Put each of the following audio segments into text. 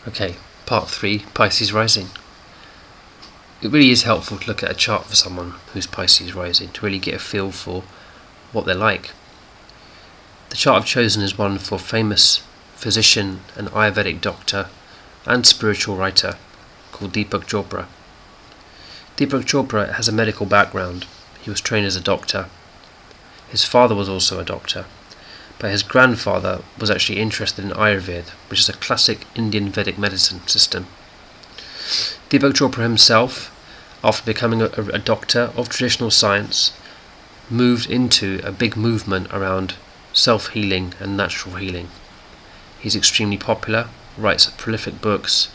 Okay, part 3, Pisces rising. It really is helpful to look at a chart for someone who's Pisces rising to really get a feel for what they're like. The chart I've chosen is one for famous physician and Ayurvedic doctor and spiritual writer called Deepak Chopra. Deepak Chopra has a medical background. He was trained as a doctor. His father was also a doctor, but his grandfather was actually interested in Ayurveda, which is a classic Indian Vedic medicine system. Deepak Chopra himself, after becoming a doctor of traditional science, moved into a big movement around self-healing and natural healing. He's extremely popular, writes prolific books,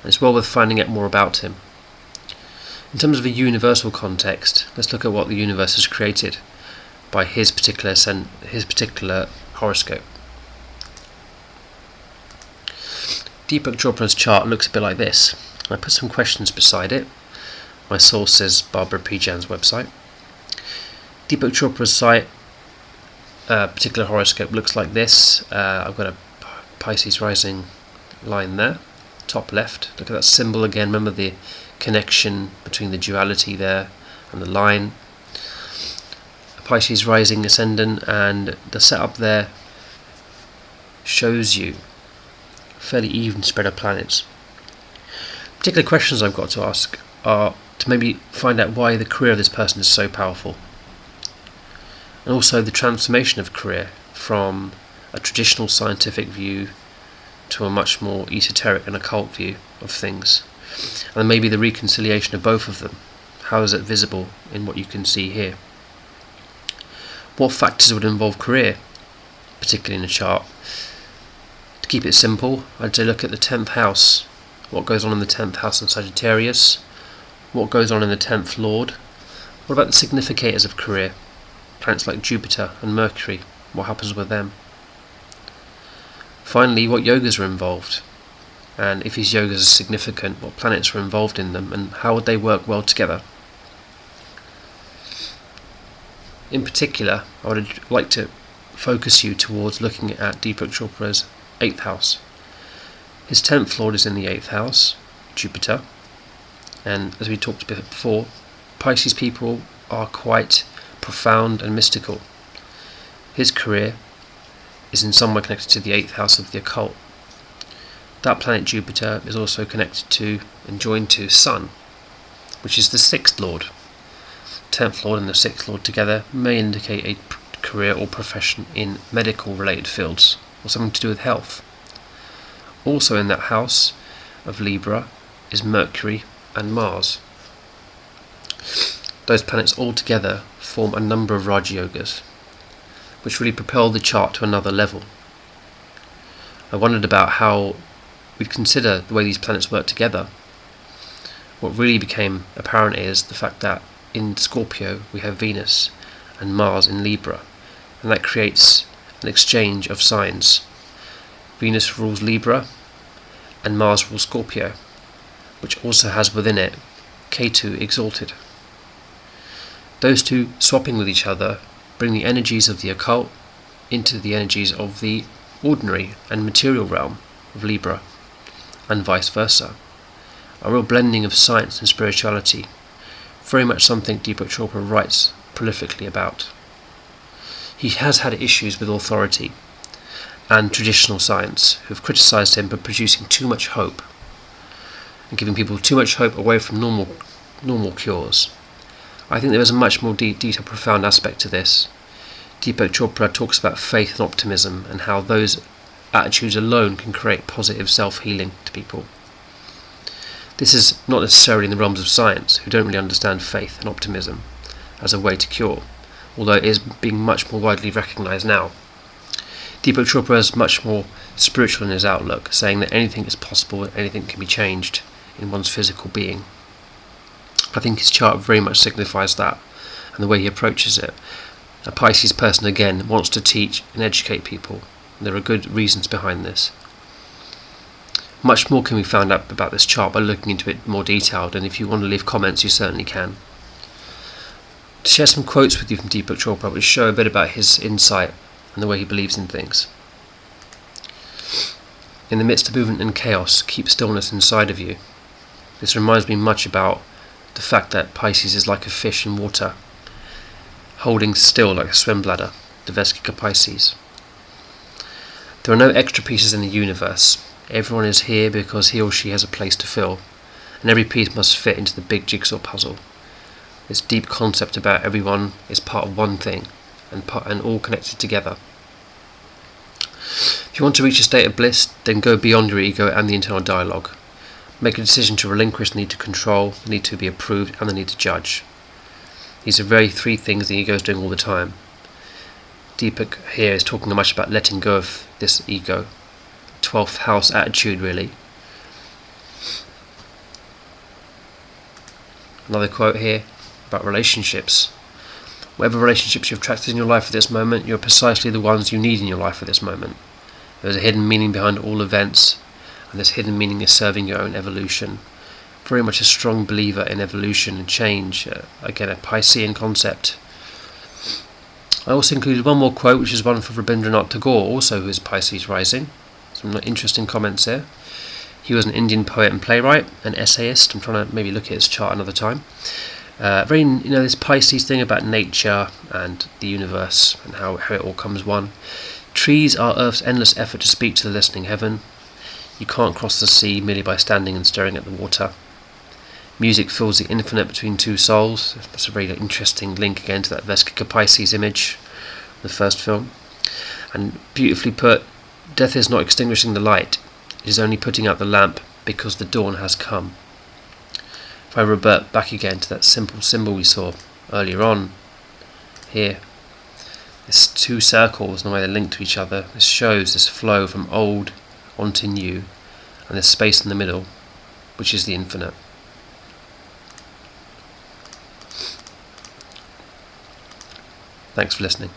and it's well worth finding out more about him. In terms of a universal context, let's look at what the universe has created by his particular horoscope. Deepak Chopra's chart looks a bit like this. I put some questions beside it. My source is Barbara Pijan's website. Deepak Chopra's site, particular horoscope looks like this. I've got a Pisces rising line there, top left. Look at that symbol again. Remember the connection between the duality there and the line. Pisces rising ascendant, and the setup there shows you a fairly even spread of planets. Particular questions I've got to ask are to maybe find out why the career of this person is so powerful, and also the transformation of career from a traditional scientific view to a much more esoteric and occult view of things, and maybe the reconciliation of both of them. How is it visible in what you can see here? What factors would involve career, particularly in a chart? To keep it simple, I'd say look at the 10th house. What goes on in the 10th house in Sagittarius? What goes on in the 10th Lord? What about the significators of career? Planets like Jupiter and Mercury, what happens with them? Finally, what yogas are involved? And if these yogas are significant, what planets are involved in them, and how would they work well together? In particular, I would like to focus you towards looking at Deepak Chopra's 8th house. His 10th Lord is in the 8th house, Jupiter, and as we talked about before, Pisces people are quite profound and mystical. His career is in some way connected to the 8th house of the occult. That planet Jupiter is also connected to and joined to Sun, which is the 6th Lord. 10th Lord and the 6th Lord together may indicate a career or profession in medical related fields or something to do with health. Also in that house of Libra is Mercury and Mars. Those planets all together form a number of Raj Yogas, which really propel the chart to another level. I wondered about how we'd consider the way these planets work together. What really became apparent is the fact that in Scorpio we have Venus and Mars in Libra, and that creates an exchange of signs. Venus rules Libra and Mars rules Scorpio, which also has within it Ketu exalted. Those two swapping with each other bring the energies of the occult into the energies of the ordinary and material realm of Libra, and vice versa. A real blending of science and spirituality, very much something Deepak Chopra writes prolifically about. He has had issues with authority and traditional science, who have criticised him for producing too much hope and giving people too much hope away from normal cures. I think there is a much more detailed, profound aspect to this. Deepak Chopra talks about faith and optimism and how those attitudes alone can create positive self-healing to people. This is not necessarily in the realms of science, who don't really understand faith and optimism as a way to cure, although it is being much more widely recognised now. Deepak Chopra is much more spiritual in his outlook, saying that anything is possible and anything can be changed in one's physical being. I think his chart very much signifies that, and the way he approaches it. A Pisces person, again, wants to teach and educate people, and there are good reasons behind this. Much more can be found out about this chart by looking into it more detailed, and if you want to leave comments, you certainly can. To share some quotes with you from Deepak Chopra, which show a bit about his insight and the way he believes in things. In the midst of movement and chaos, keep stillness inside of you. This reminds me much about the fact that Pisces is like a fish in water, holding still like a swim bladder, the Vesica Pisces. There are no extra pieces in the universe. Everyone is here because he or she has a place to fill, and every piece must fit into the big jigsaw puzzle. This deep concept about everyone is part of one thing, and all connected together. If you want to reach a state of bliss, then go beyond your ego and the internal dialogue. Make a decision to relinquish the need to control, the need to be approved, and the need to judge. These are very three things the ego is doing all the time. Deepak here is talking much about letting go of this ego. 12th house attitude, really. Another quote here about relationships. Whatever relationships you've attracted in your life at this moment, you're precisely the ones you need in your life at this moment. There's a hidden meaning behind all events, and this hidden meaning is serving your own evolution. Very much a strong believer in evolution and change, again a Piscean concept. I also included one more quote, which is one from Rabindranath Tagore, also who is Pisces rising. Some interesting comments there. He was an Indian poet and playwright, an essayist. I'm trying to maybe look at his chart another time. This Pisces thing about nature and the universe and how it all comes one. Trees are Earth's endless effort to speak to the listening heaven. You can't cross the sea merely by standing and staring at the water. Music fills the infinite between two souls. That's a very interesting link again to that Vesica Pisces image, the first film. And beautifully put, death is not extinguishing the light, it is only putting out the lamp because the dawn has come. If I revert back again to that simple symbol we saw earlier on, here, this two circles and the way they're linked to each other, this shows this flow from old onto new, and this space in the middle, which is the infinite. Thanks for listening.